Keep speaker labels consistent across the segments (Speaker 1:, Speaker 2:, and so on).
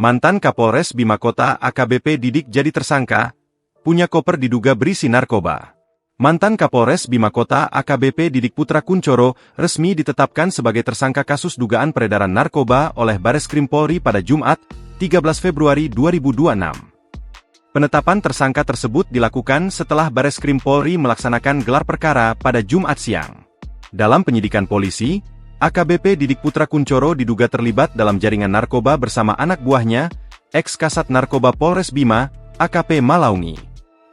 Speaker 1: Mantan Kapolres Bima Kota AKBP Didik jadi tersangka, punya koper diduga berisi narkoba. Mantan Kapolres Bima Kota AKBP Didik Putra Kuncoro resmi ditetapkan sebagai tersangka kasus dugaan peredaran narkoba oleh Bareskrim Polri pada Jumat, 13 Februari 2026. Penetapan tersangka tersebut dilakukan setelah Bareskrim Polri melaksanakan gelar perkara pada Jumat siang. Dalam penyidikan polisi, AKBP Didik Putra Kuncoro diduga terlibat dalam jaringan narkoba bersama anak buahnya, ex-Kasat Narkoba Polres Bima, AKP Malaungi.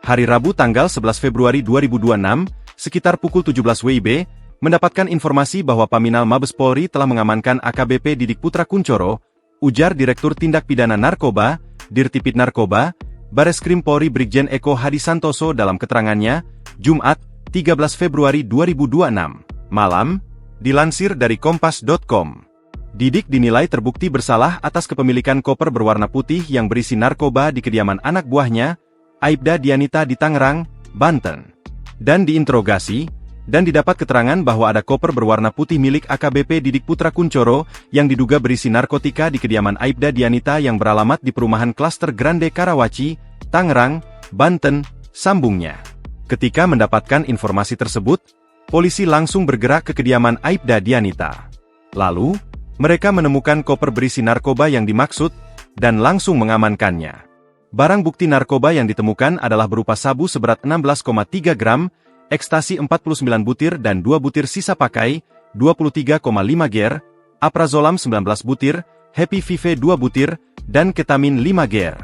Speaker 1: Hari Rabu tanggal 11 Februari 2026, sekitar pukul 17 WIB, mendapatkan informasi bahwa Paminal Mabes Polri telah mengamankan AKBP Didik Putra Kuncoro, ujar Direktur Tindak Pidana Narkoba, Dirtipid Narkoba, Bareskrim Polri Brigjen Eko Hadi Santoso dalam keterangannya, Jumat, 13 Februari 2026, malam. Dilansir dari Kompas.com, Didik dinilai terbukti bersalah atas kepemilikan koper berwarna putih yang berisi narkoba di kediaman anak buahnya, Aibda Dianita di Tangerang, Banten. Dan diinterogasi, dan didapat keterangan bahwa ada koper berwarna putih milik AKBP Didik Putra Kuncoro yang diduga berisi narkotika di kediaman Aibda Dianita yang beralamat di perumahan Klaster Grande Karawaci, Tangerang, Banten, sambungnya. Ketika mendapatkan informasi tersebut, polisi langsung bergerak ke kediaman Aibda Dianita. Lalu, mereka menemukan koper berisi narkoba yang dimaksud, dan langsung mengamankannya. Barang bukti narkoba yang ditemukan adalah berupa sabu seberat 16,3 gram, ekstasi 49 butir dan 2 butir sisa pakai, 23,5 ger, aprazolam 19 butir, Happy Vive 2 butir, dan ketamin 5 ger.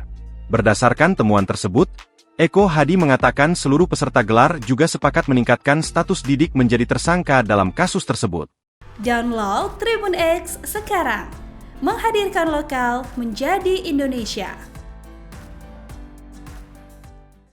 Speaker 1: Berdasarkan temuan tersebut, Eko Hadi mengatakan seluruh peserta gelar juga sepakat meningkatkan status Didik menjadi tersangka dalam kasus tersebut.
Speaker 2: Download Tribun X sekarang, menghadirkan lokal menjadi Indonesia.